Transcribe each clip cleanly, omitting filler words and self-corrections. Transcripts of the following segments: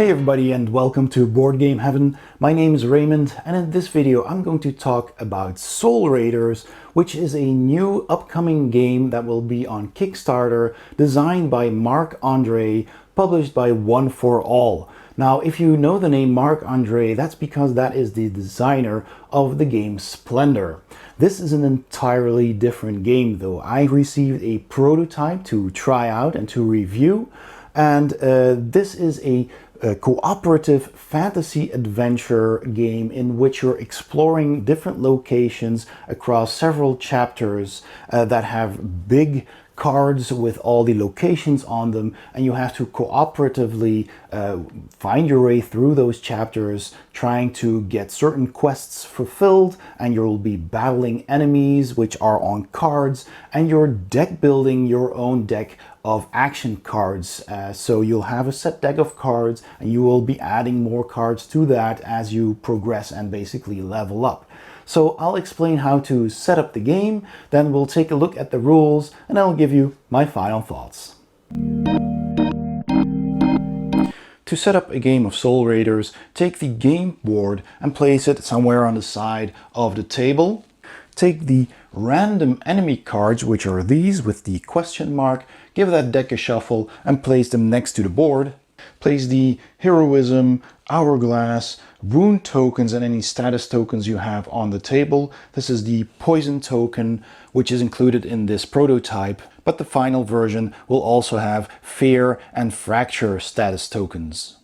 Hey everybody and welcome to Board Game Heaven. My name is Raymond and in this video I'm going to talk about Soul Raiders, which is a new upcoming game that will be on Kickstarter, designed by Marc André, published by One for All. Now if you know the name Marc André, that's because that is the designer of the game Splendor. This is an entirely different game though. I received a prototype to try out and to review, and this is a cooperative fantasy adventure game in which you're exploring different locations across several chapters that have big cards with all the locations on them, and you have to cooperatively find your way through those chapters, trying to get certain quests fulfilled, and you'll be battling enemies which are on cards, and you're deck building your own deck of action cards. So you'll have a set deck of cards and you will be adding more cards to that as you progress and basically level up. So I'll explain how to set up the game, then we'll take a look at the rules, and I'll give you my final thoughts. To set up a game of Soul Raiders, take the game board and place it somewhere on the side of the table. Take the random enemy cards, which are these with the question mark, give that deck a shuffle and place them next to the board. Place the heroism, hourglass, rune tokens and any status tokens you have on the table. This is the poison token, which is included in this prototype, but the final version will also have fear and fracture status tokens.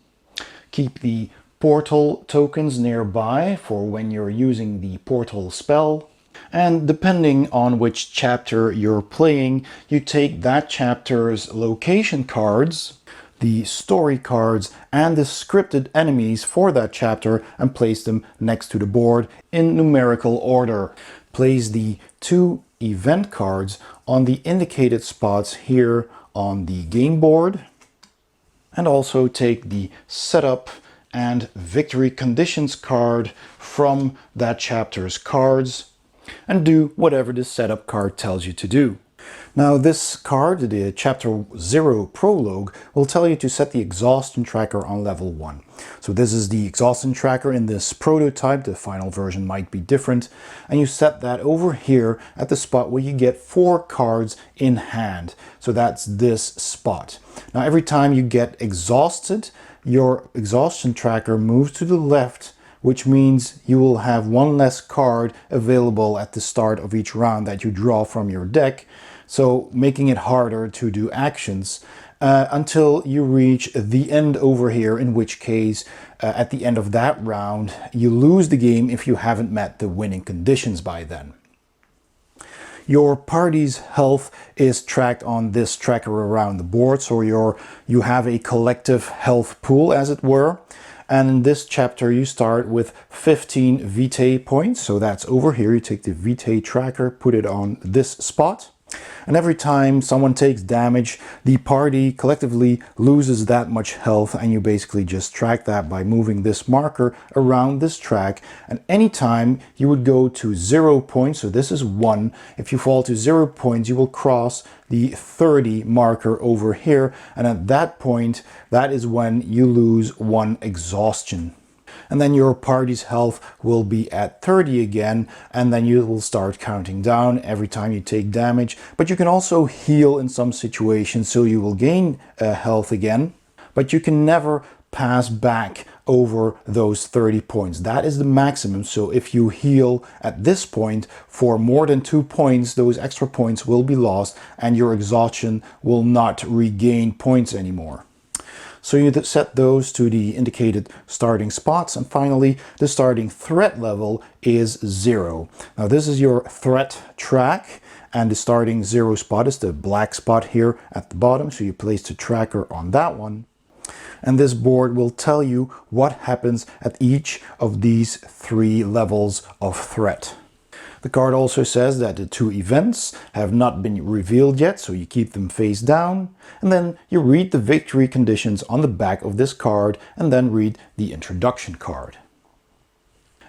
Keep the portal tokens nearby for when you're using the portal spell. And depending on which chapter you're playing, you take that chapter's location cards, the story cards, and the scripted enemies for that chapter and place them next to the board in numerical order. Place the two event cards on the indicated spots here on the game board. And also take the setup and victory conditions card from that chapter's cards and do whatever the setup card tells you to do. Now this card, the Chapter 0 Prologue, will tell you to set the exhaustion tracker on level 1. So this is the exhaustion tracker in this prototype. The final version might be different. And you set that over here at the spot where you get 4 cards in hand. So that's this spot. Now every time you get exhausted, your exhaustion tracker moves to the left, which means you will have one less card available at the start of each round that you draw from your deck, so making it harder to do actions until you reach the end over here, in which case at the end of that round you lose the game if you haven't met the winning conditions by then. Your party's health is tracked on this tracker around the board, so you have a collective health pool, as it were. And in this chapter you start with 15 vitae points, so that's over here. You take the vitae tracker, put it on this spot, and every time someone takes damage, the party collectively loses that much health, and you basically just track that by moving this marker around this track. And anytime you would go to 0 points, so this is 1, if you fall to 0 points you will cross the 30 marker over here, and at that point that is when you lose 1 exhaustion. And then your party's health will be at 30 again, and then you will start counting down every time you take damage. But you can also heal in some situations, so you will gain health again, but you can never pass back over those 30 points. That is the maximum. So if you heal at this point for more than 2 points, those extra points will be lost and your exhaustion will not regain points anymore. So you set those to the indicated starting spots, and finally the starting threat level is 0. Now this is your threat track, and the starting 0 spot is the black spot here at the bottom, so you place the tracker on that one. And this board will tell you what happens at each of these 3 levels of threat. The card also says that the 2 events have not been revealed yet, so you keep them face down. And then you read the victory conditions on the back of this card, and then read the introduction card.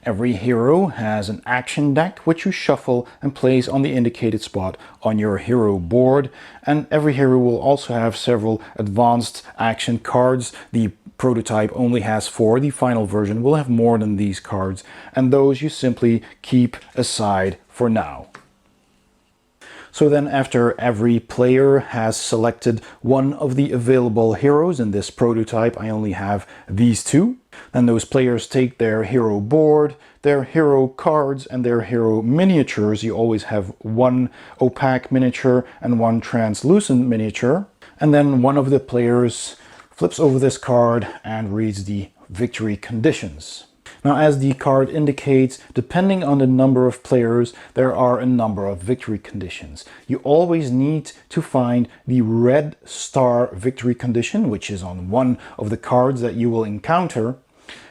Every hero has an action deck which you shuffle and place on the indicated spot on your hero board, and every hero will also have several advanced action cards. The prototype only has 4, the final version will have more than these cards, and those you simply keep aside for now. So then after every player has selected one of the available heroes, in this prototype I only have these 2, then those players take their hero board, their hero cards and their hero miniatures. You always have one opaque miniature and one translucent miniature. And then one of the players flips over this card and reads the victory conditions. Now, as the card indicates, depending on the number of players, there are a number of victory conditions. You always need to find the red star victory condition, which is on one of the cards that you will encounter.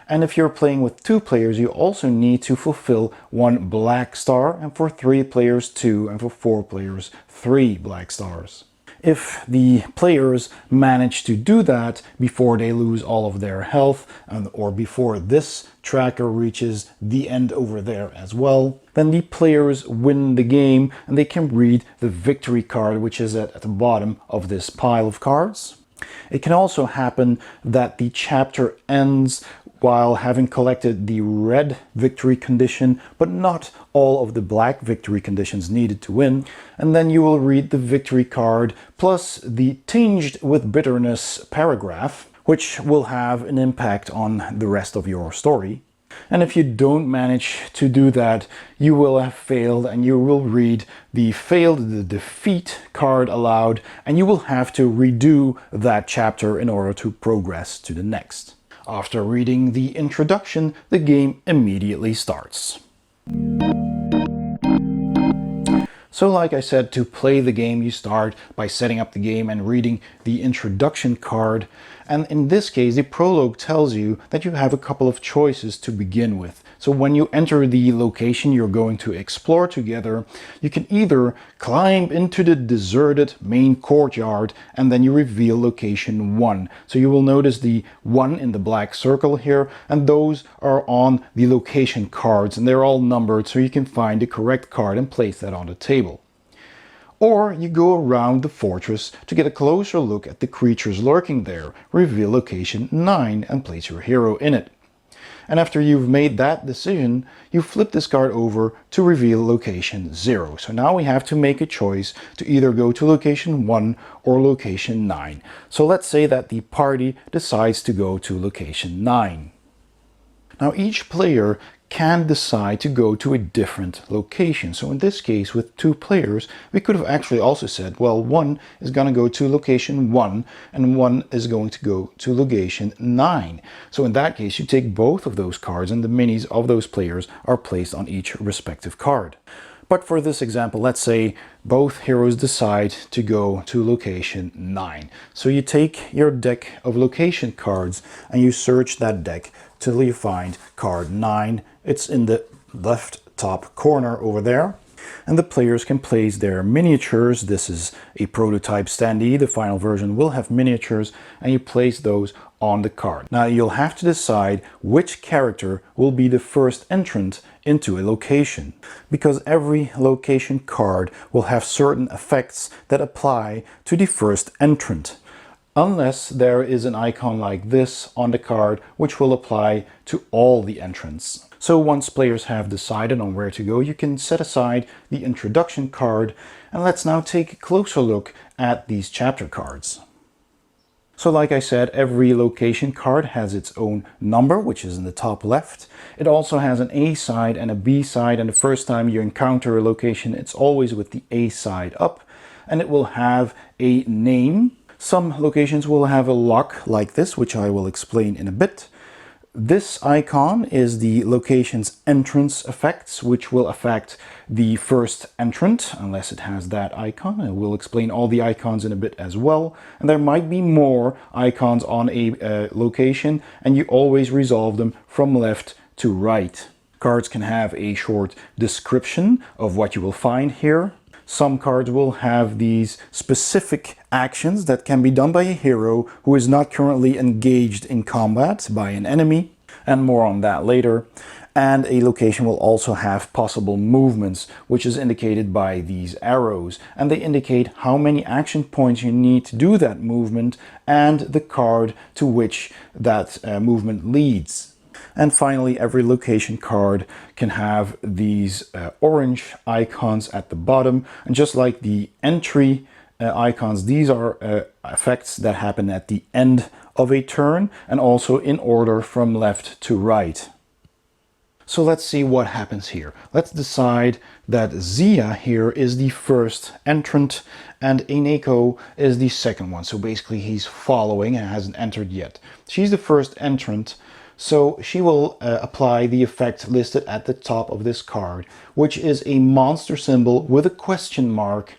And if you're playing with 2 players, you also need to fulfill 1 black star, and for 3 players 2, and for 4 players 3 black stars. If the players manage to do that before they lose all of their health, or before this tracker reaches the end over there as well, then the players win the game and they can read the victory card, which is at the bottom of this pile of cards. It can also happen that the chapter ends while having collected the red victory condition, but not all of the black victory conditions needed to win. And then you will read the victory card plus the tinged with bitterness paragraph, which will have an impact on the rest of your story. And if you don't manage to do that, you will have failed, and you will read the defeat card aloud, and you will have to redo that chapter in order to progress to the next. After reading the introduction, the game immediately starts. So like I said, to play the game you start by setting up the game and reading the introduction card. And in this case, the prologue tells you that you have a couple of choices to begin with. So when you enter the location you're going to explore together, you can either climb into the deserted main courtyard and then you reveal location 1. So you will notice the 1 in the black circle here, and those are on the location cards, and they're all numbered so you can find the correct card and place that on the table. Or you go around the fortress to get a closer look at the creatures lurking there, reveal location 9 and place your hero in it. And after you've made that decision, you flip this card over to reveal location 0. So now we have to make a choice to either go to location 1 or location 9. So let's say that the party decides to go to location 9. Now each player can decide to go to a different location. So in this case, with 2 players, we could have actually also said, well, 1 is going to go to location 1 and 1 is going to go to location 9. So in that case, you take both of those cards and the minis of those players are placed on each respective card. But for this example, let's say both heroes decide to go to location 9. So you take your deck of location cards and you search that deck till you find card 9. It's in the left top corner over there. And the players can place their miniatures. This is a prototype standee. The final version will have miniatures, and you place those on the card. Now you'll have to decide which character will be the first entrant into a location, because every location card will have certain effects that apply to the first entrant, unless there is an icon like this on the card which will apply to all the entrants. So once players have decided on where to go, you can set aside the introduction card, and let's now take a closer look at these chapter cards. So like I said, every location card has its own number, which is in the top left. It also has an A side and a B side, and the first time you encounter a location, it's always with the A side up, and it will have a name. Some locations will have a lock like this, which I will explain in a bit. This icon is the location's entrance effects, which will affect the first entrant, unless it has that icon. I will explain all the icons in a bit as well. And there might be more icons on a location, and you always resolve them from left to right. Cards can have a short description of what you will find here. Some cards will have these specific actions that can be done by a hero who is not currently engaged in combat by an enemy, and more on that later. And a location will also have possible movements, which is indicated by these arrows. And they indicate how many action points you need to do that movement and the card to which that movement leads. And finally, every location card can have these orange icons at the bottom. And just like the entry icons, these are effects that happen at the end of a turn and also in order from left to right. So let's see what happens here. Let's decide that Zia here is the first entrant and Eineko is the second one. So basically he's following and hasn't entered yet. She's the first entrant, so she will apply the effect listed at the top of this card, which is a monster symbol with a question mark.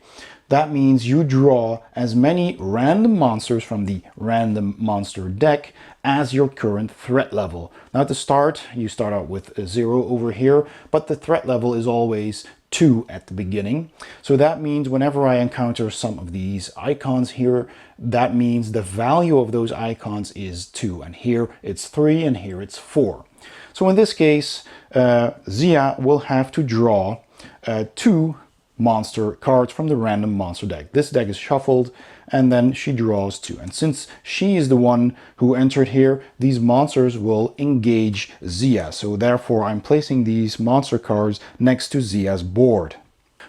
That means you draw as many random monsters from the random monster deck as your current threat level. Now at the start, you start out with a 0 over here, but the threat level is always 2 at the beginning. So that means whenever I encounter some of these icons here, that means the value of those icons is 2. And here it's 3 and here it's 4. So in this case, Zia will have to draw 2 monster cards from the random monster deck. This deck is shuffled and then she draws 2. And since she is the one who entered here, these monsters will engage Zia. So therefore I'm placing these monster cards next to Zia's board.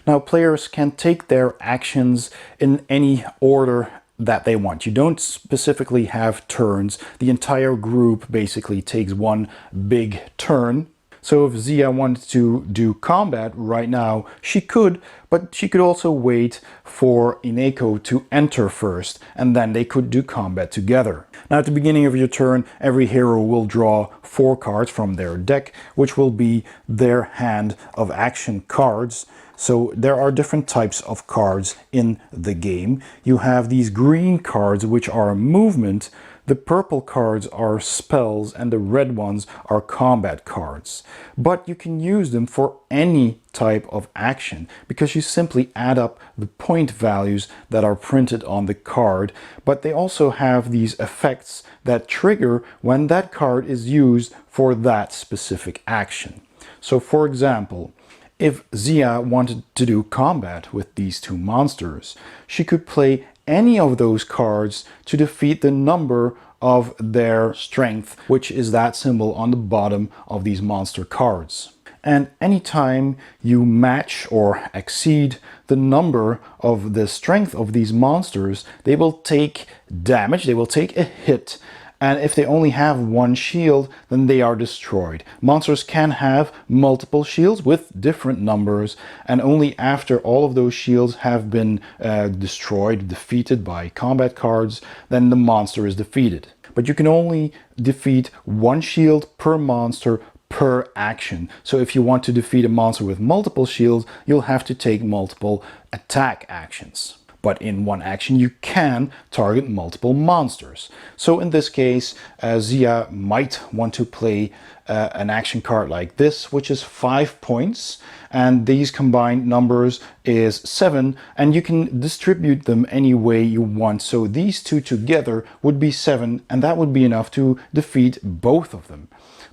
Now players can take their actions in any order that they want. You don't specifically have turns. The entire group basically takes one big turn. So if Zia wanted to do combat right now, she could, but she could also wait for Eineko to enter first, and then they could do combat together. Now at the beginning of your turn, every hero will draw 4 cards from their deck, which will be their hand of action cards. So there are different types of cards in the game. You have these green cards, which are movement. The purple cards are spells and the red ones are combat cards. But you can use them for any type of action because you simply add up the point values that are printed on the card. But they also have these effects that trigger when that card is used for that specific action. So for example, if Zia wanted to do combat with these 2 monsters, she could play any of those cards to defeat the number of their strength, which is that symbol on the bottom of these monster cards. And anytime you match or exceed the number of the strength of these monsters, they will take damage, they will take a hit. And if they only have 1 shield, then they are destroyed. Monsters can have multiple shields with different numbers, and only after all of those shields have been destroyed, defeated by combat cards, then the monster is defeated. But you can only defeat 1 shield per monster per action. So if you want to defeat a monster with multiple shields, you'll have to take multiple attack actions. But in one action you can target multiple monsters. So in this case, Zia might want to play an action card like this, which is 5 points, and these combined numbers is 7, and you can distribute them any way you want. So these 2 together would be 7, and that would be enough to defeat both of them.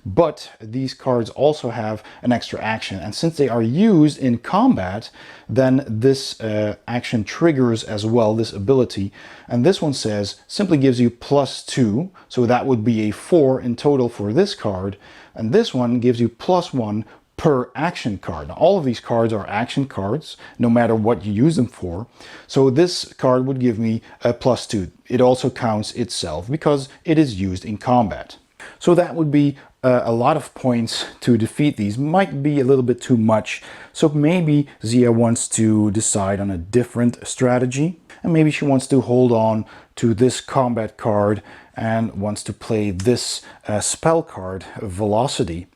But these cards also have an extra action, and since they are used in combat, then this action triggers as well, this ability. And this one says, simply gives you +2, so that would be a 4 in total for this card. And this one gives you +1 per action card. Now, all of these cards are action cards, no matter what you use them for. So this card would give me a +2. It also counts itself because it is used in combat. So that would be a lot of points to defeat these. Might be a little bit too much. So maybe Zia wants to decide on a different strategy. And maybe she wants to hold on to this combat card and wants to play this spell card, Velocity,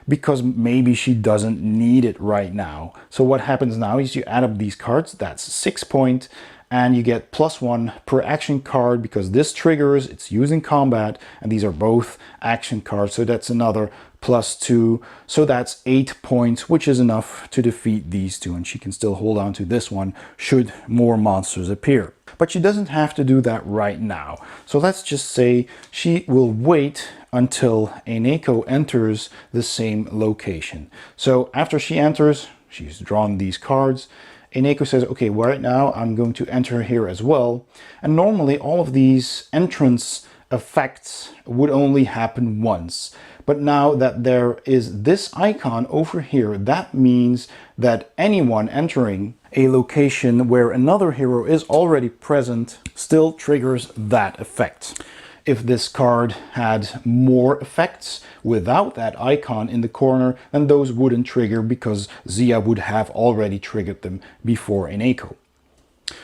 because maybe she doesn't need it right now. So what happens now is you add up these cards, that's 6 points, and you get +1 per action card because this triggers, it's used in combat, and these are both action cards, so that's another +2, so that's 8 points, which is enough to defeat these two, and she can still hold on to this one should more monsters appear. But she doesn't have to do that right now. So let's just say she will wait until Eneko enters the same location. So after she enters, she's drawn these cards, Eneko says, okay, right now I'm going to enter here as well. And normally all of these entrance effects would only happen once. But now that there is this icon over here, that means that anyone entering a location where another hero is already present still triggers that effect. If this card had more effects without that icon in the corner, then those wouldn't trigger because Zia would have already triggered them before Eneko.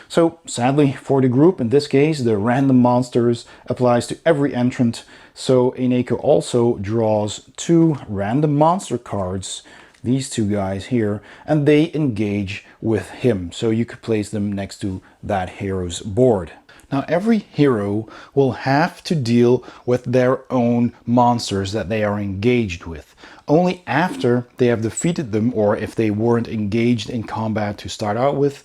So sadly for the group, in this case, the random monsters applies to every entrant. So Eneko also draws 2 random monster cards, these 2 guys here, and they engage with him. So you could place them next to that hero's board. Now every hero will have to deal with their own monsters that they are engaged with. Only after they have defeated them, or if they weren't engaged in combat to start out with,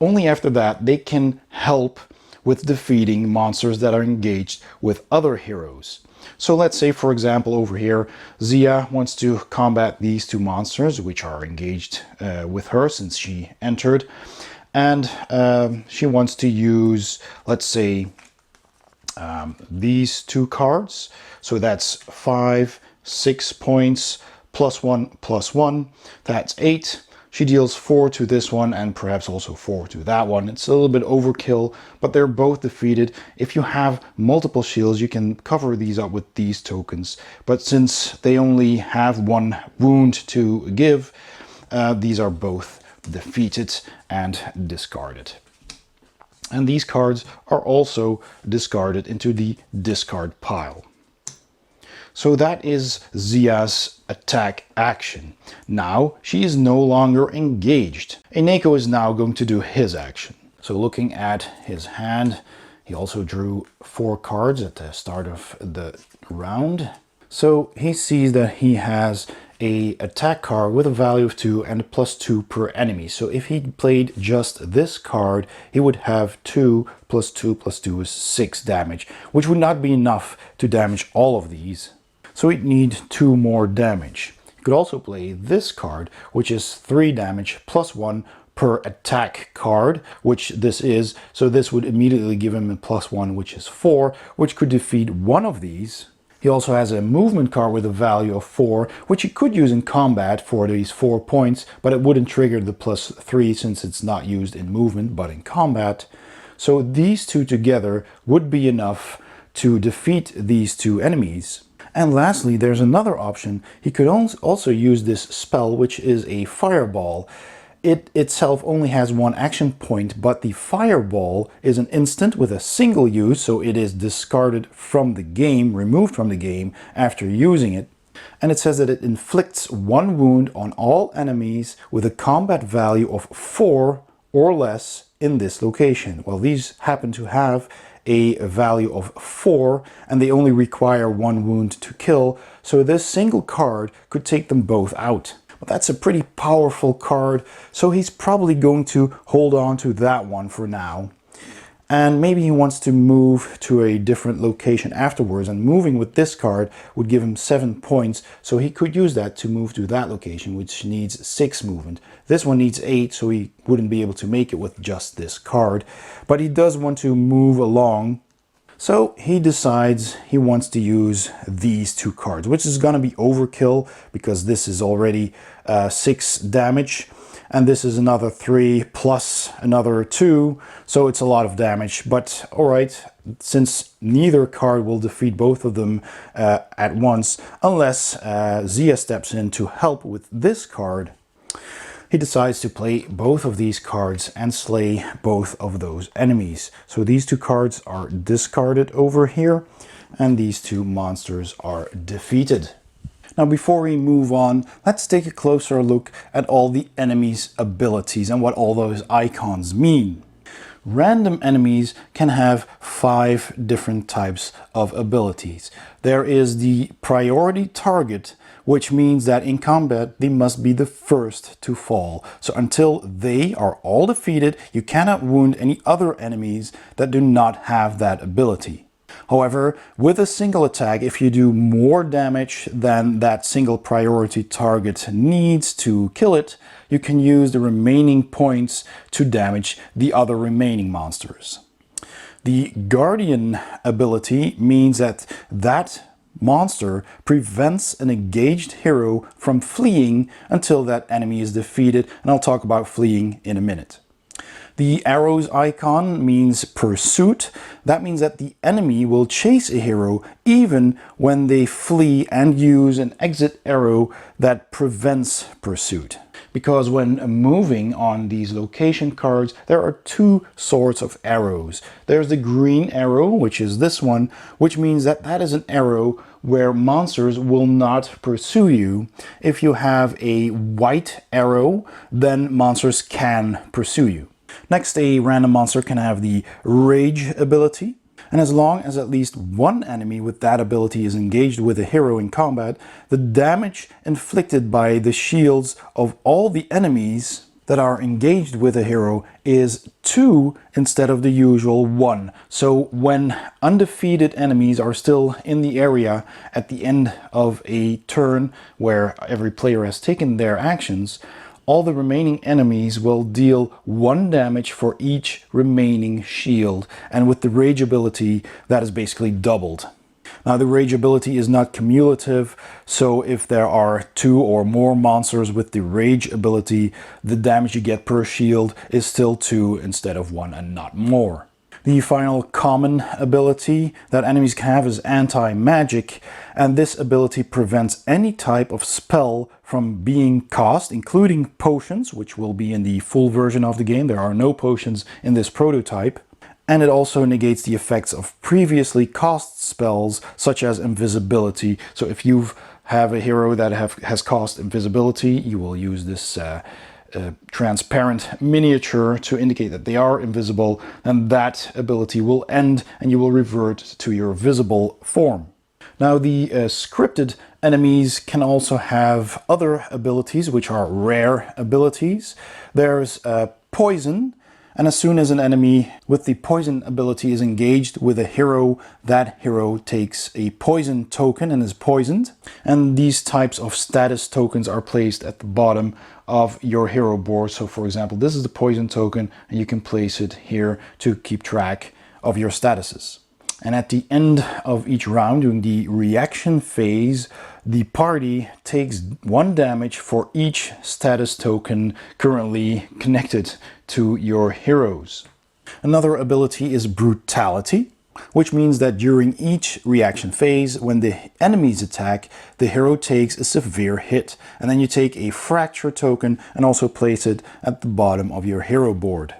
only after that they can help with defeating monsters that are engaged with other heroes. So let's say, for example, over here, Zia wants to combat these 2 monsters, which are engaged with her since she entered. And she wants to use, let's say, these 2 cards. So that's 5, 6 points, +1, +1. That's 8. She deals 4 to this one and perhaps also 4 to that one. It's a little bit overkill, but they're both defeated. If you have multiple shields, you can cover these up with these tokens. But since they only have 1 wound to give, these are both defeated and discarded. And these cards are also discarded into the discard pile. So that is Zia's attack action. Now she is no longer engaged. Eneko is now going to do his action. So looking at his hand, he also drew 4 cards at the start of the round. So he sees that he has a attack card with a value of 2 and a +2 per enemy. So if he played just this card, he would have 2 + 2 + 2 is 6 damage, which would not be enough to damage all of these. So he'd need 2 more damage. He could also play this card, which is 3 damage +1 per attack card, which this is. So this would immediately give him a +1, which is 4, which could defeat one of these. He also has a movement card with a value of 4, which he could use in combat for these 4 points, but it wouldn't trigger the +3 since it's not used in movement, but in combat. So these 2 together would be enough to defeat these 2 enemies. And lastly, there's another option. He could also use this spell, which is a fireball. It itself only has 1 action point, but the fireball is an instant with a single use, so it is discarded from the game, removed from the game after using it. And it says that it inflicts 1 wound on all enemies with a combat value of 4 or less in this location. Well, these happen to have a value of 4 and they only require 1 wound to kill, so this single card could take them both out. But that's a pretty powerful card, so he's probably going to hold on to that one for now. And maybe he wants to move to a different location afterwards, and moving with this card would give him 7 points, so he could use that to move to that location, which needs 6 movement. This one needs 8, so he wouldn't be able to make it with just this card. But he does want to move along, so he decides he wants to use these 2 cards, which is going to be overkill because this is already 6 damage. And this is another 3 plus another 2, so it's a lot of damage. But alright, since neither card will defeat both of them at once, unless Zia steps in to help with this card, he decides to play both of these cards and slay both of those enemies. So these 2 cards are discarded over here, and these 2 monsters are defeated. Now before we move on, let's take a closer look at all the enemies' abilities and what all those icons mean. Random enemies can have 5 different types of abilities. There is the priority target, which means that in combat they must be the first to fall. So until they are all defeated, you cannot wound any other enemies that do not have that ability. However, with a single attack, if you do more damage than that single priority target needs to kill it, you can use the remaining points to damage the other remaining monsters. The Guardian ability means that monster prevents an engaged hero from fleeing until that enemy is defeated, and I'll talk about fleeing in a minute. The arrows icon means pursuit. That means that the enemy will chase a hero even when they flee and use an exit arrow that prevents pursuit. Because when moving on these location cards, there are 2 sorts of arrows. There's the green arrow, which is this one, which means that that is an arrow where monsters will not pursue you. If you have a white arrow, then monsters can pursue you. Next, a random monster can have the Rage ability, and as long as at least one enemy with that ability is engaged with a hero in combat, the damage inflicted by the shields of all the enemies that are engaged with a hero is 2 instead of the usual 1. So when undefeated enemies are still in the area at the end of a turn where every player has taken their actions, all the remaining enemies will deal 1 damage for each remaining shield, and with the Rage ability that is basically doubled. Now the Rage ability is not cumulative, so if there are 2 or more monsters with the Rage ability, the damage you get per shield is still 2 instead of 1 and not more. The final common ability that enemies can have is anti-magic, and this ability prevents any type of spell from being cast, including potions, which will be in the full version of the game. There are no potions in this prototype. And it also negates the effects of previously cast spells, such as invisibility. So if you have a hero that has cast invisibility, you will use this transparent miniature to indicate that they are invisible, and that ability will end and you will revert to your visible form. Now the scripted enemies can also have other abilities which are rare abilities. There's poison, and as soon as an enemy with the poison ability is engaged with a hero, that hero takes a poison token and is poisoned. And these types of status tokens are placed at the bottom of your hero board. So for example, this is the poison token, and you can place it here to keep track of your statuses. And at the end of each round, during the reaction phase, the party takes 1 damage for each status token currently connected to your heroes. Another ability is brutality, which means that during each reaction phase, when the enemies attack, the hero takes a severe hit, and then you take a fracture token and also place it at the bottom of your hero board.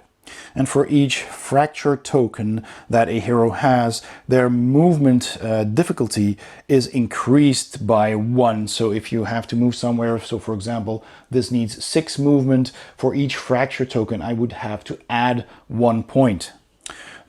And for each fracture token that a hero has, their movement difficulty is increased by 1. So if you have to move somewhere, so for example, this needs 6 movement, for each fracture token I would have to add 1 point.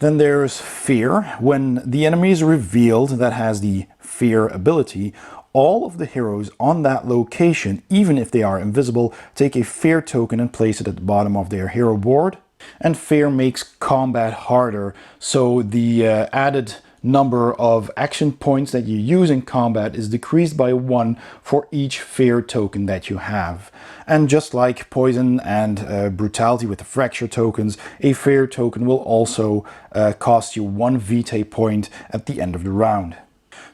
Then there's fear. When the enemy is revealed that has the fear ability, all of the heroes on that location, even if they are invisible, take a fear token and place it at the bottom of their hero board. And fear makes combat harder, so the added number of action points that you use in combat is decreased by 1 for each fear token that you have. And just like poison and brutality with the fracture tokens, a fear token will also cost you 1 vitae point at the end of the round.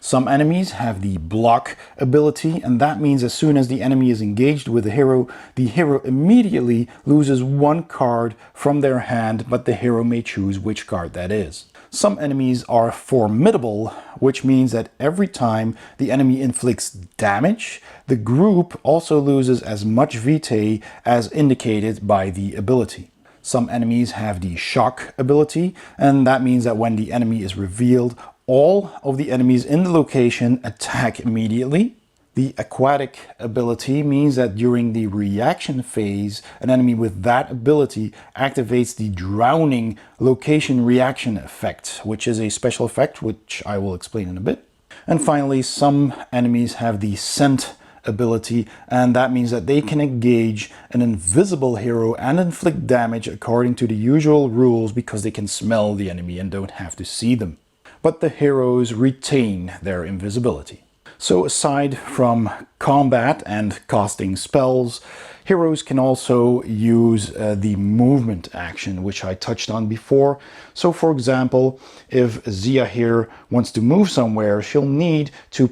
Some enemies have the block ability, and that means as soon as the enemy is engaged with the hero immediately loses 1 card from their hand, but the hero may choose which card that is. Some enemies are formidable, which means that every time the enemy inflicts damage, the group also loses as much vitae as indicated by the ability. Some enemies have the shock ability, and that means that when the enemy is revealed, all of the enemies in the location attack immediately. The aquatic ability means that during the reaction phase, an enemy with that ability activates the drowning location reaction effect, which is a special effect which I will explain in a bit. And finally, some enemies have the scent ability, and that means that they can engage an invisible hero and inflict damage according to the usual rules because they can smell the enemy and don't have to see them. But the heroes retain their invisibility. So aside from combat and casting spells, heroes can also use the movement action, which I touched on before. So for example, if Zia here wants to move somewhere, she'll need to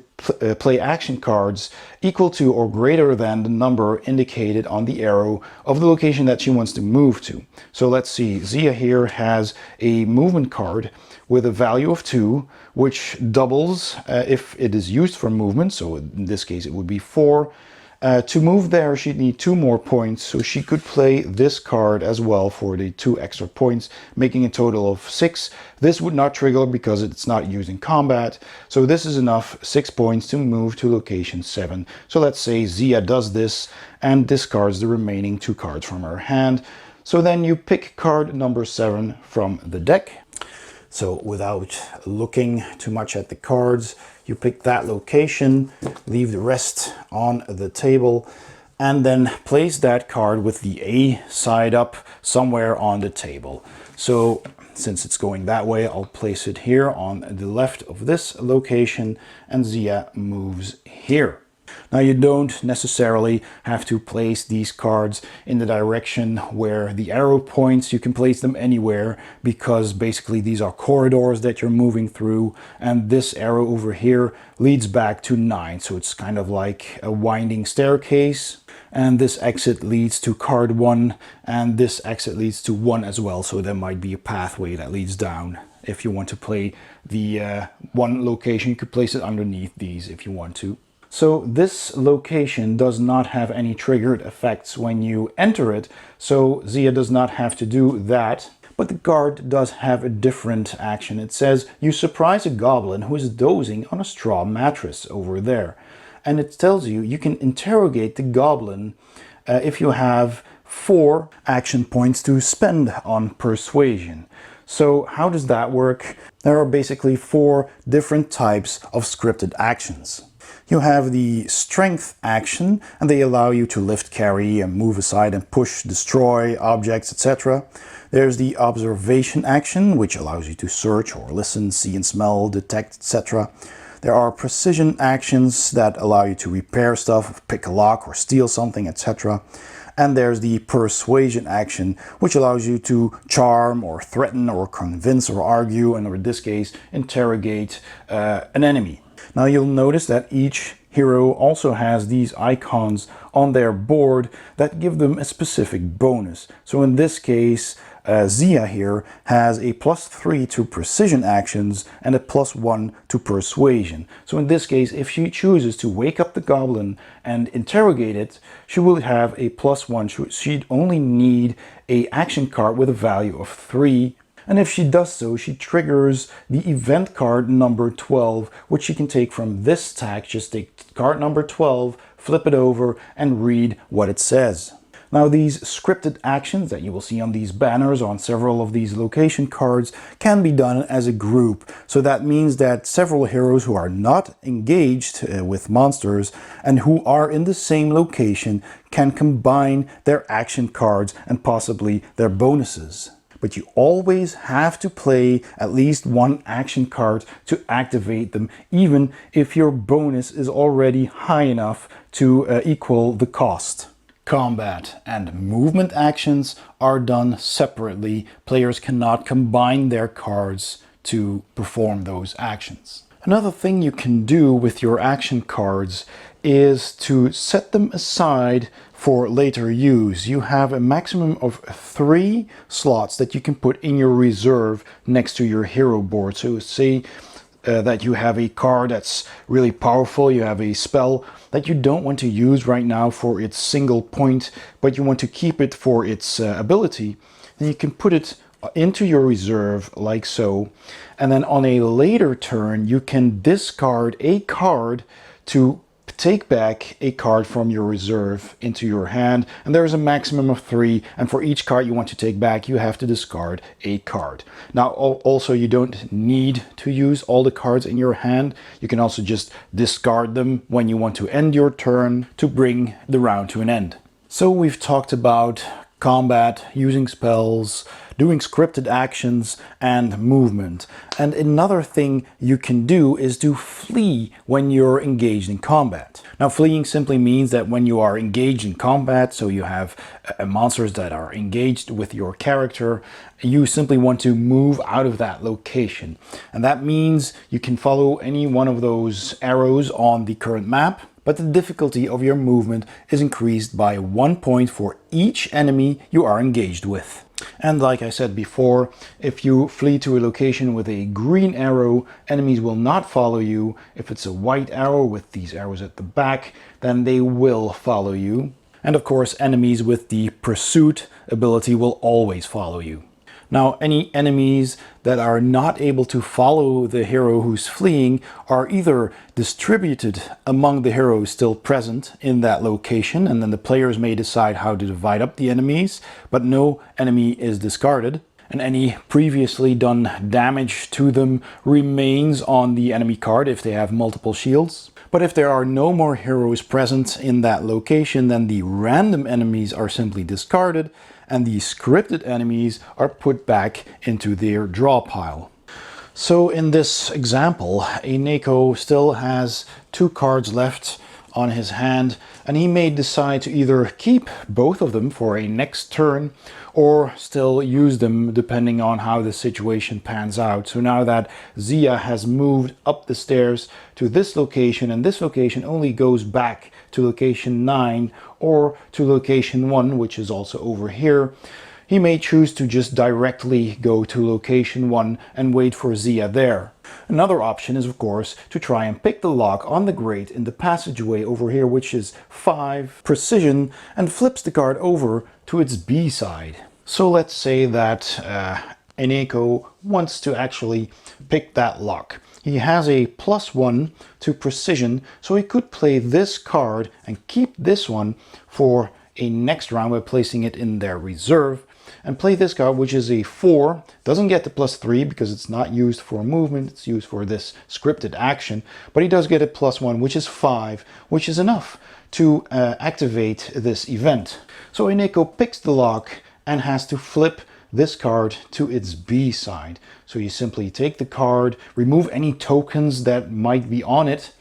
play action cards equal to or greater than the number indicated on the arrow of the location that she wants to move to. So let's see, Zia here has a movement card with a value of 2, which doubles if it is used for movement, so in this case it would be 4. To move there she'd need 2 more points, so she could play this card as well for the 2 extra points, making a total of 6. This would not trigger because it's not used in combat, so this is enough, 6 points to move to location 7. So let's say Zia does this and discards the remaining 2 cards from her hand. So then you pick card number 7 from the deck. So without looking too much at the cards, you pick that location, leave the rest on the table, and then place that card with the A side up somewhere on the table. So since it's going that way, I'll place it here on the left of this location, and Zia moves here. Now you don't necessarily have to place these cards in the direction where the arrow points. You can place them anywhere because basically these are corridors that you're moving through, and this arrow over here leads back to 9. So it's kind of like a winding staircase, and this exit leads to card 1, and this exit leads to 1 as well. So there might be a pathway that leads down. If you want to play the one location, you could place it underneath these if you want to. So this location does not have any triggered effects when you enter it, so Zia does not have to do that. But the card does have a different action. It says, you surprise a goblin who is dozing on a straw mattress over there. And it tells you you can interrogate the goblin if you have 4 action points to spend on persuasion. So how does that work? There are basically 4 different types of scripted actions. You have the strength action, and they allow you to lift, carry, and move aside and push, destroy objects, etc. There's the observation action, which allows you to search or listen, see and smell, detect, etc. There are precision actions that allow you to repair stuff, pick a lock or steal something, etc. And there's the persuasion action, which allows you to charm or threaten or convince or argue, and in this case, interrogate an enemy. Now you'll notice that each hero also has these icons on their board that give them a specific bonus. So in this case, Zia here has a +3 to precision actions and a +1 to persuasion. So in this case, if she chooses to wake up the goblin and interrogate it, she will have a +1. She'd only need an action card with a value of 3. And if she does so, she triggers the event card number 12, which she can take from this stack. Just take card number 12, flip it over, and read what it says. Now these scripted actions that you will see on these banners on several of these location cards can be done as a group. So that means that several heroes who are not engaged with monsters and who are in the same location can combine their action cards and possibly their bonuses. But you always have to play at least 1 action card to activate them, even if your bonus is already high enough to equal the cost. Combat and movement actions are done separately. Players cannot combine their cards to perform those actions. Another thing you can do with your action cards is to set them aside for later use. You have a maximum of 3 slots that you can put in your reserve next to your hero board. So say that you have a card that's really powerful, you have a spell that you don't want to use right now for its single point, but you want to keep it for its ability, then you can put it into your reserve like so, and then on a later turn you can discard a card to take back a card from your reserve into your hand, and there is a maximum of 3, and for each card you want to take back you have to discard a card. Now also you don't need to use all the cards in your hand. You can also just discard them when you want to end your turn to bring the round to an end. So we've talked about combat, using spells, doing scripted actions, and movement. And another thing you can do is to flee when you're engaged in combat. Now, fleeing simply means that when you are engaged in combat, so you have monsters that are engaged with your character, you simply want to move out of that location. And that means you can follow any one of those arrows on the current map, but the difficulty of your movement is increased by 1 point for each enemy you are engaged with. And like I said before, if you flee to a location with a green arrow, enemies will not follow you. If it's a white arrow with these arrows at the back, then they will follow you. And of course, enemies with the pursuit ability will always follow you. Now, any enemies that are not able to follow the hero who's fleeing are either distributed among the heroes still present in that location, and then the players may decide how to divide up the enemies, but no enemy is discarded, and any previously done damage to them remains on the enemy card if they have multiple shields. But if there are no more heroes present in that location, then the random enemies are simply discarded, and the scripted enemies are put back into their draw pile. So in this example, Eneko still has 2 cards left on his hand, and he may decide to either keep both of them for a next turn or still use them depending on how the situation pans out. So now that Zia has moved up the stairs to this location, and this location only goes back to location 9 or to location 1, which is also over here, he may choose to just directly go to location 1 and wait for Zia there. Another option is, of course, to try and pick the lock on the grate in the passageway over here, which is 5 precision, and flips the card over to its B side. So let's say that Eneko wants to actually pick that lock. He has a +1 to precision, so he could play this card and keep this one for a next round by placing it in their reserve, and play this card, which is a 4. Doesn't get the +3 because it's not used for movement, it's used for this scripted action, but he does get a +1, which is 5, which is enough to activate this event. So Eneko picks the lock and has to flip this card to its B side. So you simply take the card, remove any tokens that might be on it,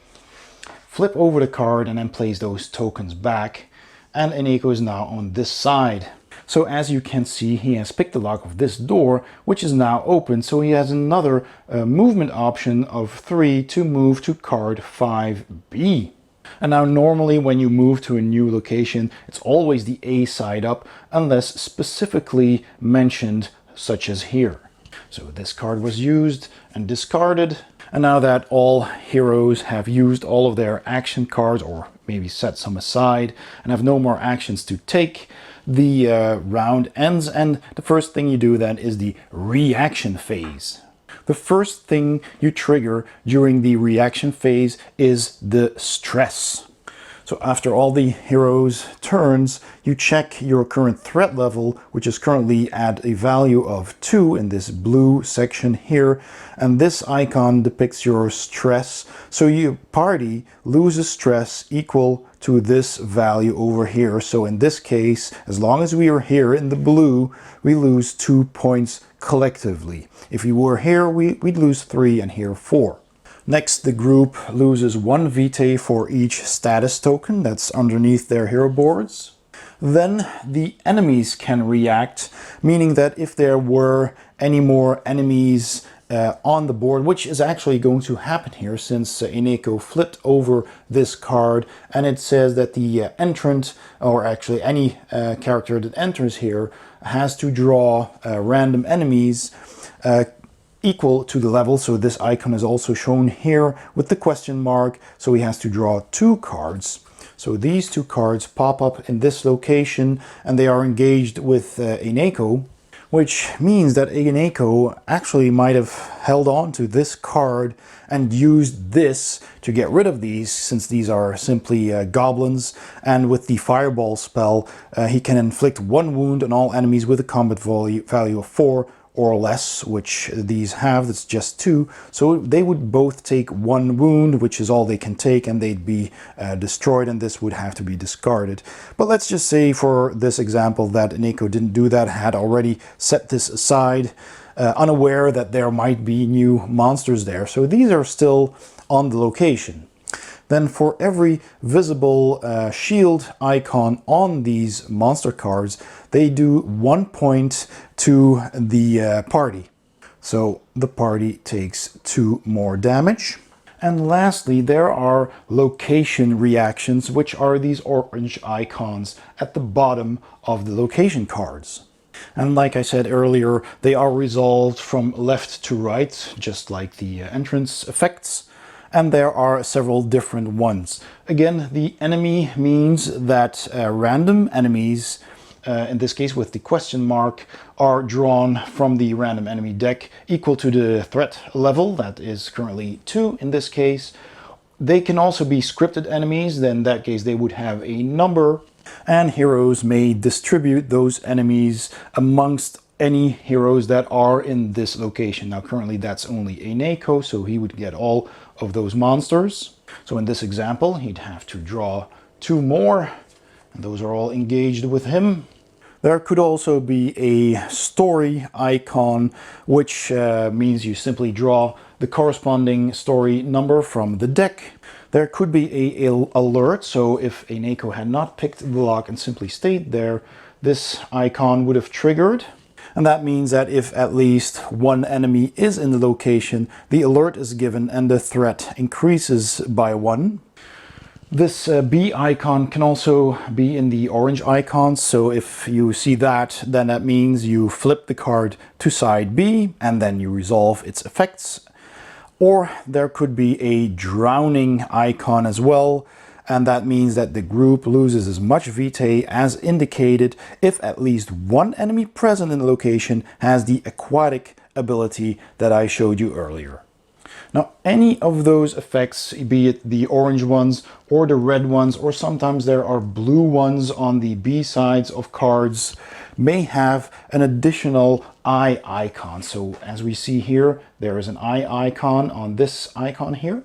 flip over the card, and then place those tokens back, and Eneko is now on this side. So as you can see, he has picked the lock of this door, which is now open, so he has another movement option of 3 to move to card 5B. And now normally when you move to a new location, it's always the A side up, unless specifically mentioned, such as here. So this card was used and discarded, and now that all heroes have used all of their action cards, or maybe set some aside, and have no more actions to take, the round ends, and the first thing you do then is the reaction phase. The first thing you trigger during the reaction phase is the stress. So after all the heroes' turns, you check your current threat level, which is currently at a value of 2 in this blue section here, and this icon depicts your stress. So your party loses stress equal to this value over here. So in this case, as long as we are here in the blue, we lose 2 points collectively. If we were here, we'd lose 3, and here 4. Next, the group loses 1 vitae for each status token that's underneath their hero boards. Then the enemies can react, meaning that if there were any more enemies on the board, which is actually going to happen here since Eneko flipped over this card, and it says that the entrant, or actually any character that enters here, has to draw random enemies equal to the level. So this icon is also shown here with the question mark, so he has to draw 2 cards. So these 2 cards pop up in this location, and they are engaged with Eneko, which means that Egeneko actually might have held on to this card and used this to get rid of these, since these are simply goblins, and with the fireball spell he can inflict 1 wound on all enemies with a combat value of 4 or less, which these have. That's just 2, so they would both take 1 wound, which is all they can take, and they'd be destroyed, and this would have to be discarded. But let's just say for this example that Neko didn't do that, had already set this aside, unaware that there might be new monsters there. So these are still on the location. Then for every visible shield icon on these monster cards, they do 1 point to the party. So the party takes 2 more damage. And lastly, there are location reactions, which are these orange icons at the bottom of the location cards. And like I said earlier, they are resolved from left to right, just like the entrance effects. And there are several different ones. Again, the enemy means that random enemies, in this case with the question mark, are drawn from the random enemy deck equal to the threat level, that is currently 2 in this case. They can also be scripted enemies, then in that case they would have a number, and heroes may distribute those enemies amongst any heroes that are in this location. Now currently that's only Egeneko, so he would get all of those monsters. So in this example he'd have to draw 2 more, and those are all engaged with him. There could also be a story icon, which means you simply draw the corresponding story number from the deck. There could be a alert, so if Egeneko had not picked the lock and simply stayed there, this icon would have triggered. And that means that if at least 1 enemy is in the location, the alert is given and the threat increases by 1. This B icon can also be in the orange icons, so if you see that, then that means you flip the card to side B and then you resolve its effects. Or there could be a drowning icon as well, and that means that the group loses as much vitae as indicated if at least 1 enemy present in the location has the aquatic ability that I showed you earlier. Now, any of those effects, be it the orange ones or the red ones, or sometimes there are blue ones on the B sides of cards, may have an additional eye icon. So as we see here, there is an eye icon on this icon here,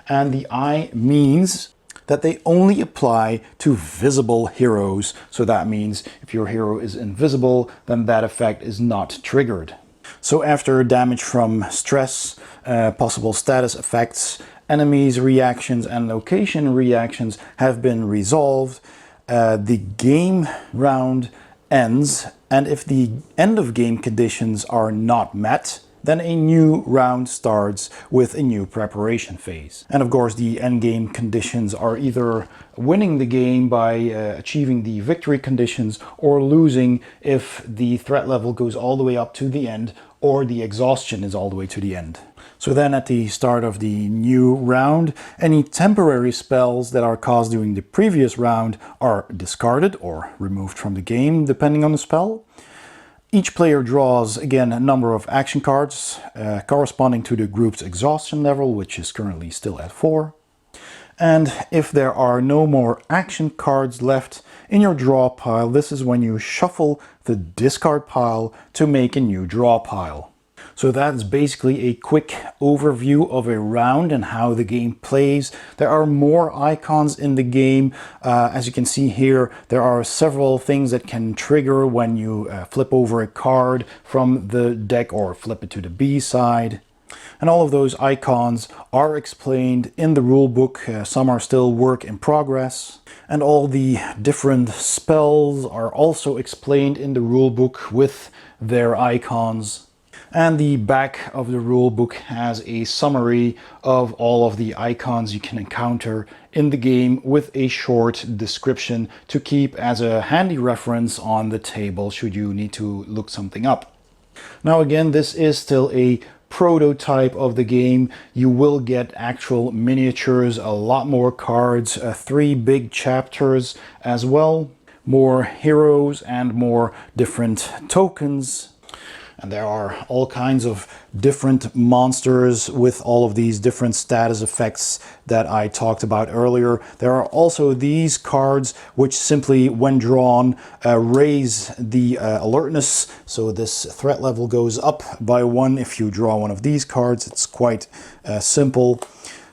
and the eye means that they only apply to visible heroes. So that means if your hero is invisible, then that effect is not triggered. So after damage from stress, possible status effects, enemies reactions and location reactions have been resolved, the game round ends, and if the end of game conditions are not met, then a new round starts with a new preparation phase. And of course the end game conditions are either winning the game by achieving the victory conditions, or losing if the threat level goes all the way up to the end, or the exhaustion is all the way to the end. So then at the start of the new round, any temporary spells that are caused during the previous round are discarded or removed from the game, depending on the spell. Each player draws, again, a number of action cards corresponding to the group's exhaustion level, which is currently still at 4. And if there are no more action cards left in your draw pile, this is when you shuffle the discard pile to make a new draw pile. So that's basically a quick overview of a round and how the game plays. There are more icons in the game. As you can see here, there are several things that can trigger when you flip over a card from the deck or flip it to the B side. And all of those icons are explained in the rulebook. Some are still work in progress. And all the different spells are also explained in the rulebook with their icons. And the back of the rulebook has a summary of all of the icons you can encounter in the game, with a short description to keep as a handy reference on the table should you need to look something up. Now again, this is still a prototype of the game. You will get actual miniatures, a lot more cards, 3 big chapters as well, more heroes and more different tokens. And there are all kinds of different monsters with all of these different status effects that I talked about earlier. There are also these cards which simply, when drawn, raise the alertness. So this threat level goes up by 1 if you draw one of these cards. It's quite simple.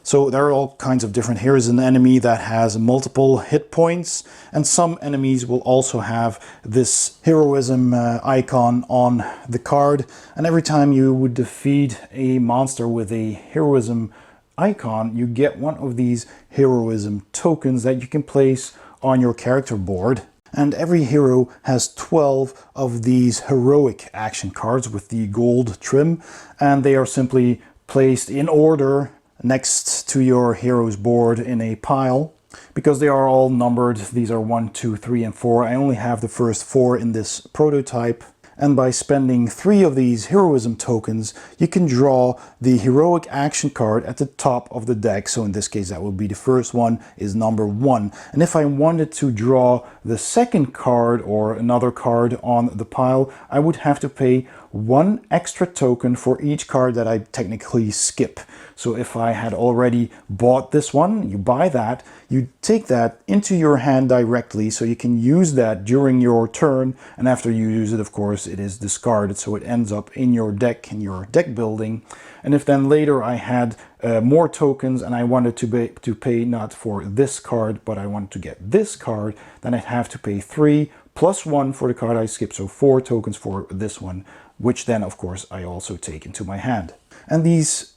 So there are all kinds of different. Here is an enemy that has multiple hit points, and some enemies will also have this heroism icon on the card. And every time you would defeat a monster with a heroism icon, you get one of these heroism tokens that you can place on your character board. And every hero has 12 of these heroic action cards with the gold trim, and they are simply placed in order next to your hero's board in a pile. Because they are all numbered, these are 1, 2, 3, and 4. I only have the first 4 in this prototype. And by spending 3 of these heroism tokens, you can draw the heroic action card at the top of the deck. So in this case, that would be the first one, is number 1. And if I wanted to draw the second card or another card on the pile, I would have to pay 1 extra token for each card that I technically skip. So if I had already bought this one, you buy that, you take that into your hand directly, so you can use that during your turn, and after you use it, of course, it is discarded, so it ends up in your deck, in your deck building. And if then later I had more tokens and I wanted to pay not for this card, but I wanted to get this card, then I'd have to pay 3 plus 1 for the card I skipped, so 4 tokens for this one, which then, of course, I also take into my hand. And these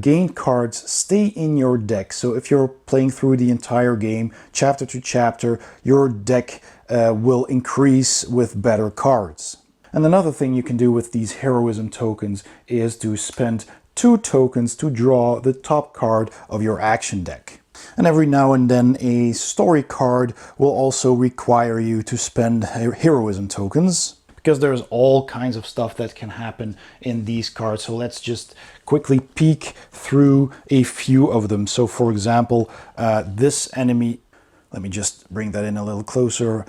game cards stay in your deck. So if you're playing through the entire game, chapter to chapter, your deck will increase with better cards. And another thing you can do with these heroism tokens is to spend 2 tokens to draw the top card of your action deck. And every now and then a story card will also require you to spend heroism tokens, because there's all kinds of stuff that can happen in these cards. So let's just quickly peek through a few of them. So for example, this enemy, let me just bring that in a little closer,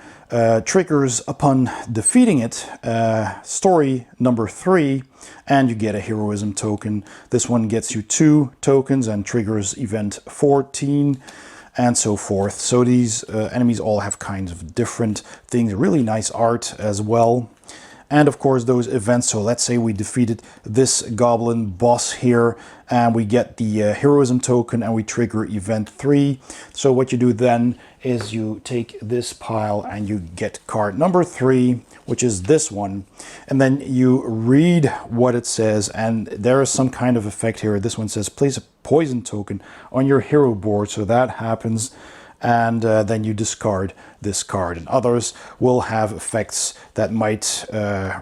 triggers upon defeating it, story number 3, and you get a heroism token. This one gets you 2 tokens and triggers event 14. And so forth. So these enemies all have kinds of different things, really nice art as well. And of course those events, so let's say we defeated this goblin boss here and we get the heroism token and we trigger event 3. So what you do then is you take this pile and you get card number 3, which is this one, and then you read what it says, and there is some kind of effect here. This one says place a poison token on your hero board, so that happens, and then you discard this card. And others will have effects that might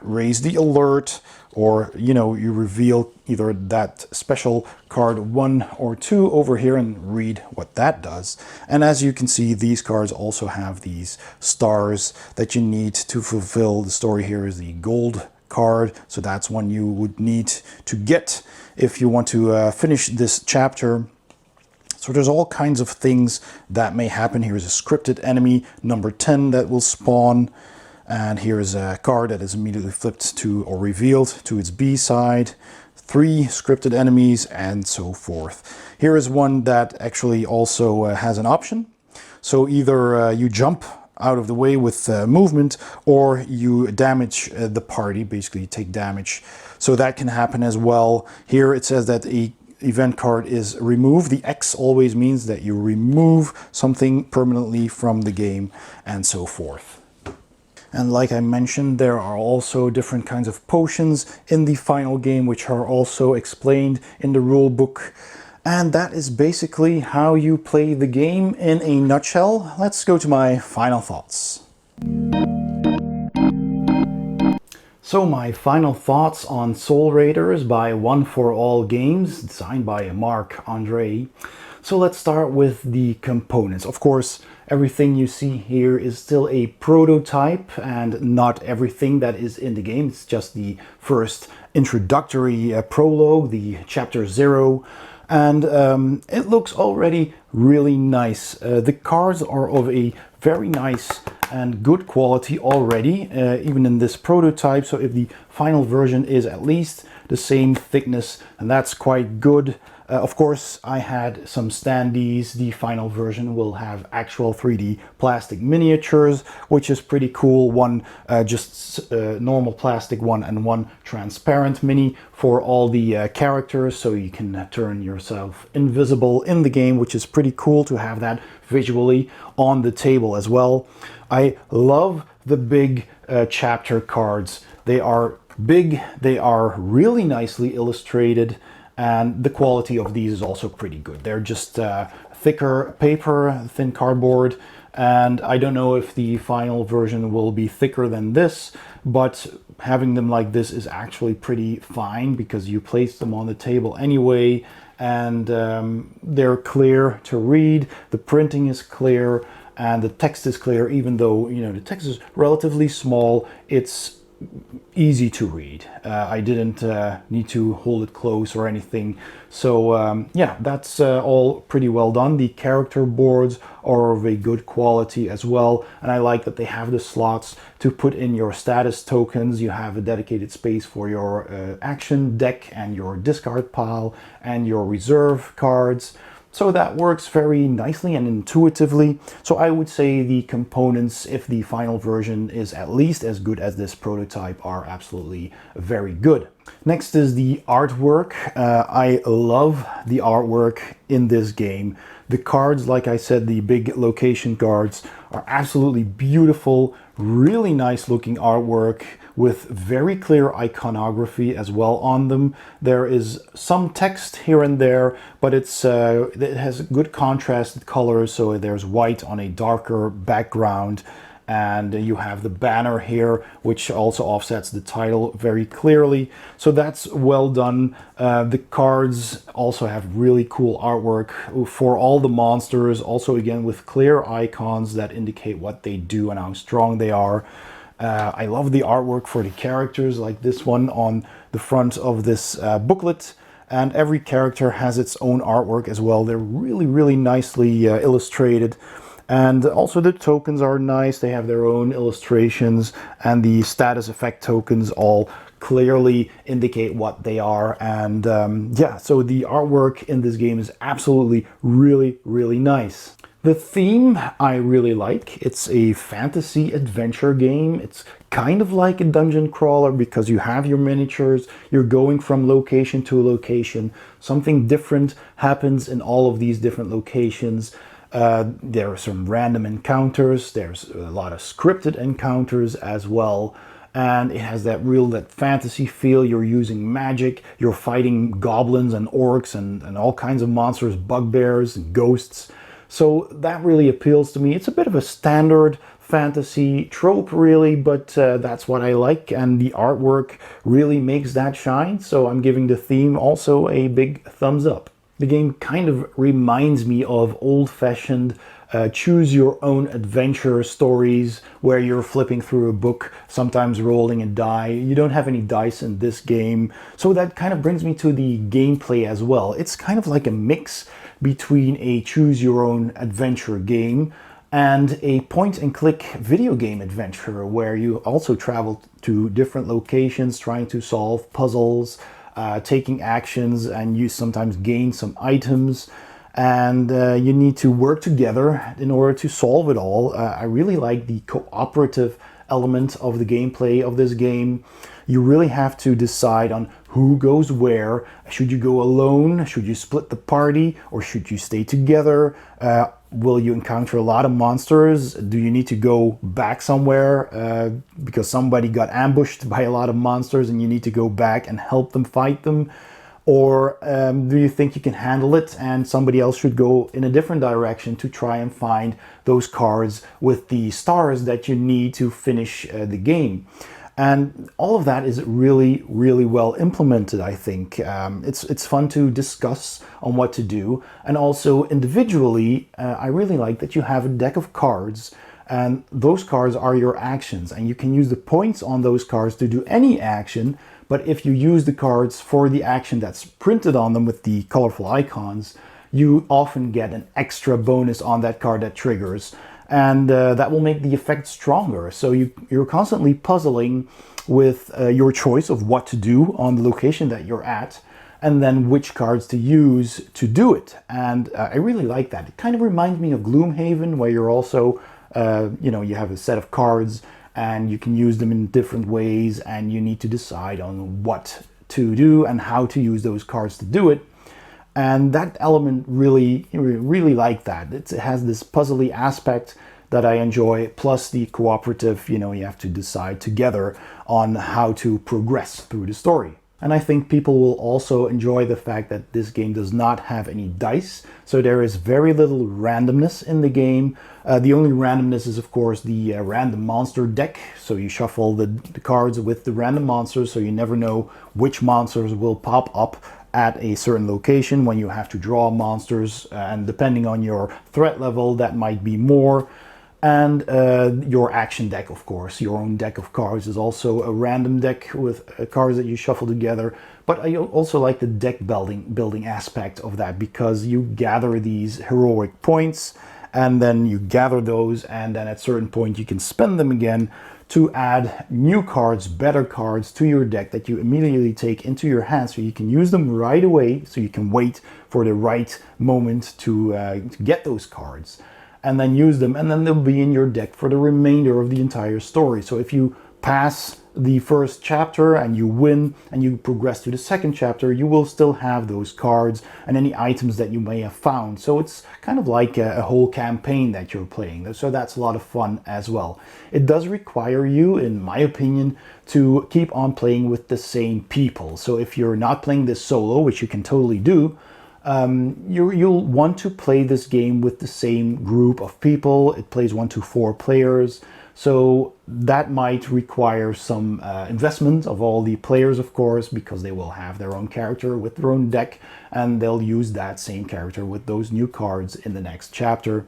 raise the alert, or you reveal either that special card 1 or 2 over here and read what that does. And as you can see, these cards also have these stars that you need to fulfill. The story here is the gold card, so that's one you would need to get if you want to finish this chapter. So there's all kinds of things that may happen. Here's a scripted enemy number 10 that will spawn. And here's a card that is immediately flipped to or revealed to its B side. 3 scripted enemies and so forth. Here is one that actually also has an option. So either you jump out of the way with movement, or you damage the party, basically you take damage. So that can happen as well. Here it says that a event card is removed. The X always means that you remove something permanently from the game and so forth. And like I mentioned, there are also different kinds of potions in the final game, which are also explained in the rule book. And that is basically how you play the game in a nutshell. Let's go to my final thoughts. So my final thoughts on Soul Raiders by One for All Games, designed by Marc André. So let's start with the components. Of course, everything you see here is still a prototype and not everything that is in the game. It's just the first introductory prologue, the chapter 0. And it looks already really nice. The cards are of a very nice and good quality already, even in this prototype. So if the final version is at least the same thickness, and that's quite good. Of course, I had some standees. The final version will have actual 3D plastic miniatures, which is pretty cool. One just normal plastic one, and one transparent mini for all the characters, so you can turn yourself invisible in the game, which is pretty cool to have that visually on the table as well. I love the big chapter cards. They are big, they are really nicely illustrated, and the quality of these is also pretty good. They're just thicker paper, thin cardboard, and I don't know if the final version will be thicker than this, but having them like this is actually pretty fine because you place them on the table anyway, and they're clear to read. The printing is clear and the text is clear, even though, you know, the text is relatively small. It's easy to read. I didn't need to hold it close or anything. So yeah, that's all pretty well done. The character boards are of a good quality as well, and I like that they have the slots to put in your status tokens. You have a dedicated space for your action deck and your discard pile and your reserve cards. So that works very nicely and intuitively. So I would say the components, if the final version is at least as good as this prototype, are absolutely very good. Next is the artwork. I love the artwork in this game. The cards, like I said, the big location cards, are absolutely beautiful, really nice looking artwork with very clear iconography as well on them. There is some text here and there, but it has good contrasted colors, so there's white on a darker background. And you have the banner here, which also offsets the title very clearly. So that's well done. The cards also have really cool artwork for all the monsters, also again with clear icons that indicate what they do and how strong they are. I love the artwork for the characters, like this one on the front of this booklet. And every character has its own artwork as well. They're really, really nicely illustrated. And also the tokens are nice. They have their own illustrations, and the status effect tokens all clearly indicate what they are. And yeah, so the artwork in this game is absolutely really, really nice. The theme I really like. It's a fantasy adventure game. It's kind of like a dungeon crawler because you have your miniatures, you're going from location to location. Something different happens in all of these different locations. There are some random encounters, there's a lot of scripted encounters as well, and it has that fantasy feel. You're using magic, you're fighting goblins and orcs and all kinds of monsters, bugbears and ghosts. So that really appeals to me. It's a bit of a standard fantasy trope really, but that's what I like, and the artwork really makes that shine. So I'm giving the theme also a big thumbs up. The game kind of reminds me of old-fashioned choose your own adventure stories where you're flipping through a book, sometimes rolling a die. You don't have any dice in this game. So that kind of brings me to the gameplay as well. It's kind of like a mix between a choose your own adventure game and a point-and-click video game adventure where you also travel to different locations trying to solve puzzles, taking actions, and you sometimes gain some items, and you need to work together in order to solve it all. I really like the cooperative element of the gameplay of this game. You really have to decide on who goes where. Should you go alone? Should you split the party? Or should you stay together? Will you encounter a lot of monsters? Do you need to go back somewhere because somebody got ambushed by a lot of monsters and you need to go back and help them fight them? Or do you think you can handle it and somebody else should go in a different direction to try and find those cards with the stars that you need to finish the game? And all of that is really, really well implemented, I think. It's fun to discuss on what to do. And also individually, I really like that you have a deck of cards, and those cards are your actions. And you can use the points on those cards to do any action. But if you use the cards for the action that's printed on them with the colorful icons, you often get an extra bonus on that card that triggers. and that will make the effect stronger. So you're constantly puzzling with your choice of what to do on the location that you're at, and then which cards to use to do it. And I really like that. It kind of reminds me of Gloomhaven, where you're also, you have a set of cards and you can use them in different ways, and you need to decide on what to do and how to use those cards to do it. And that element really like that. It has this puzzly aspect that I enjoy, plus the cooperative, you have to decide together on how to progress through the story. And I think people will also enjoy the fact that this game does not have any dice, so there is very little randomness in the game. The only randomness is, of course, the random monster deck. So you shuffle the cards with the random monsters, so you never know which monsters will pop up at a certain location when you have to draw monsters, and depending on your threat level, that might be more. And your action deck, of course. Your own deck of cards is also a random deck with cards that you shuffle together. But I also like the deck building aspect of that, because you gather these heroic points, and then you gather those, and then at a certain point you can spend them again to add new cards, better cards to your deck that you immediately take into your hand, so you can use them right away, so you can wait for the right moment to get those cards, and then use them, and then they'll be in your deck for the remainder of the entire story. So if you pass the first chapter and you win and you progress to the second chapter, you will still have those cards and any items that you may have found. So it's kind of like a whole campaign that you're playing. So that's a lot of fun as well. It does require you, in my opinion, to keep on playing with the same people. So if you're not playing this solo, which you can totally do, you'll want to play this game with the same group of people. It plays 1 to 4 players, so that might require some investment of all the players, of course, because they will have their own character with their own deck, and they'll use that same character with those new cards in the next chapter.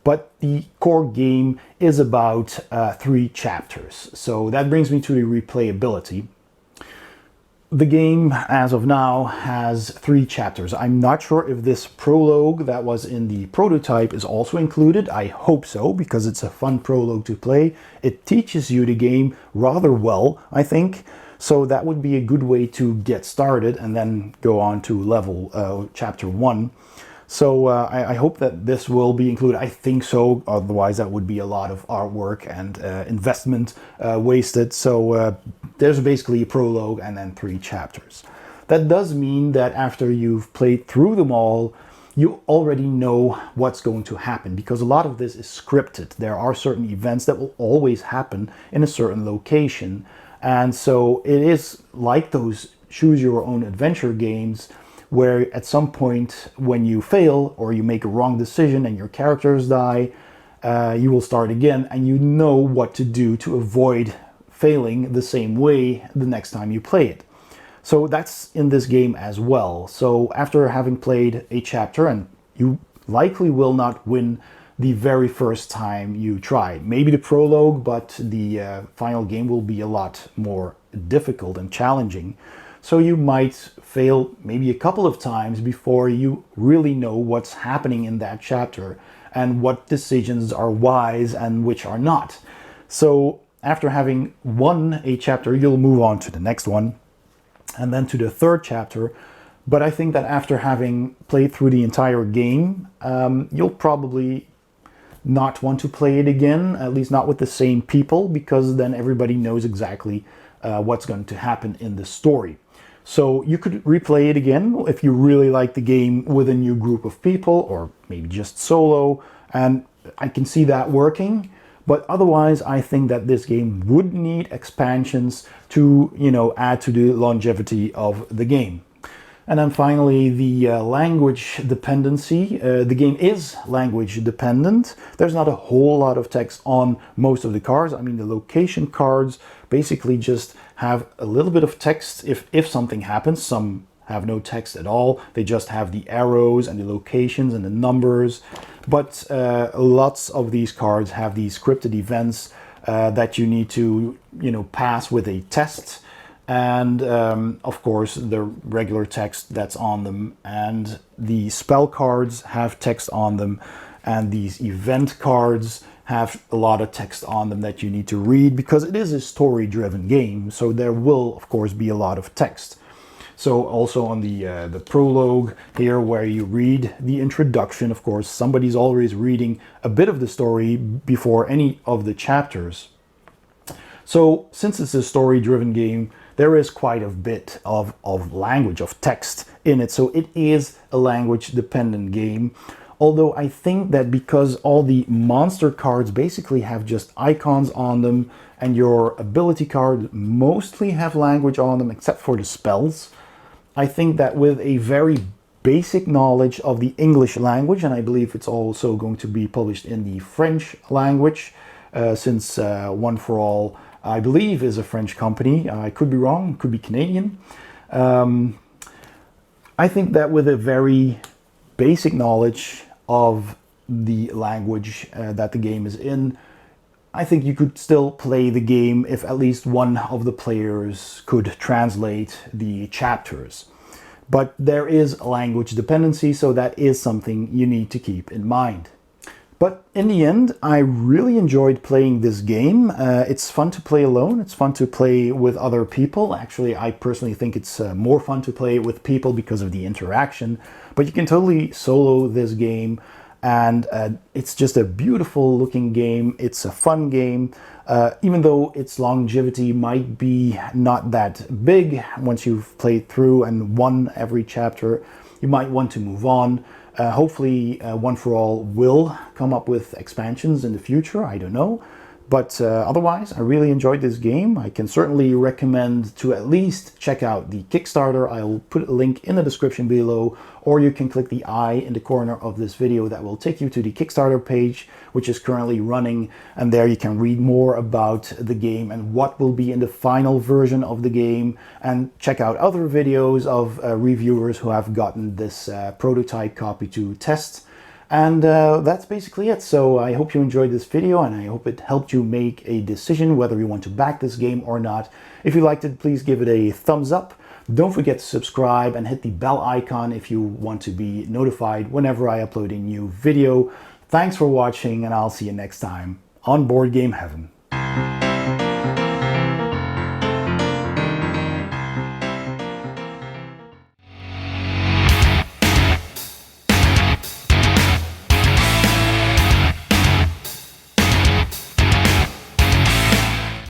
But the core game is about 3 chapters, so that brings me to the replayability. The game, as of now, has 3 chapters. I'm not sure if this prologue that was in the prototype is also included. I hope so, because it's a fun prologue to play. It teaches you the game rather well, I think. So that would be a good way to get started and then go on to level chapter 1. So I hope that this will be included. I think so, otherwise that would be a lot of artwork and investment wasted. So there's basically a prologue and then 3 chapters. That does mean that after you've played through them all, you already know what's going to happen, because a lot of this is scripted. There are certain events that will always happen in a certain location. And so it is like those choose your own adventure games, where at some point when you fail or you make a wrong decision and your characters die, you will start again, and you know what to do to avoid failing the same way the next time you play it. So that's in this game as well. So after having played a chapter, and you likely will not win the very first time you try, maybe the prologue, but the final game will be a lot more difficult and challenging. So you might fail maybe a couple of times before you really know what's happening in that chapter and what decisions are wise and which are not. So after having won a chapter, you'll move on to the next one and then to the 3rd chapter. But I think that after having played through the entire game, you'll probably not want to play it again, at least not with the same people, because then everybody knows exactly what's going to happen in the story. So you could replay it again if you really like the game with a new group of people, or maybe just solo, and I can see that working. But otherwise, I think that this game would need expansions to, add to the longevity of the game. And then finally, the language dependency. The game is language dependent. There's not a whole lot of text on most of the cards. I mean, the location cards basically just have a little bit of text if something happens. Some have no text at all. They just have the arrows and the locations and the numbers. But lots of these cards have these scripted events that you need to, pass with a test. And of course, the regular text that's on them, and the spell cards have text on them, and these event cards have a lot of text on them that you need to read, because it is a story-driven game, so there will of course be a lot of text. So also on the prologue here, where you read the introduction, of course somebody's always reading a bit of the story before any of the chapters. So since it's a story-driven game, there is quite a bit of language, of text in it. So it is a language-dependent game. Although I think that because all the monster cards basically have just icons on them, and your ability cards mostly have language on them, except for the spells, I think that with a very basic knowledge of the English language, and I believe it's also going to be published in the French language, since One for All, I believe, is a French company. I could be wrong, could be Canadian. I think that with a very basic knowledge of the language that the game is in, I think you could still play the game if at least one of the players could translate the chapters. But there is a language dependency, so that is something you need to keep in mind. But in the end, I really enjoyed playing this game. It's fun to play alone, it's fun to play with other people. Actually, I personally think it's more fun to play with people because of the interaction. But you can totally solo this game, and it's just a beautiful looking game. It's a fun game, even though its longevity might be not that big. Once you've played through and won every chapter, you might want to move on. Hopefully One for All will come up with expansions in the future, I don't know. But otherwise, I really enjoyed this game. I can certainly recommend to at least check out the Kickstarter. I'll put a link in the description below, or you can click the eye in the corner of this video that will take you to the Kickstarter page, which is currently running. And there you can read more about the game and what will be in the final version of the game, and check out other videos of reviewers who have gotten this prototype copy to test. And that's basically it. So I hope you enjoyed this video, and I hope it helped you make a decision whether you want to back this game or not. If you liked it, please give it a thumbs up. Don't forget to subscribe and hit the bell icon if you want to be notified whenever I upload a new video. Thanks for watching, and I'll see you next time on Board Game Heaven.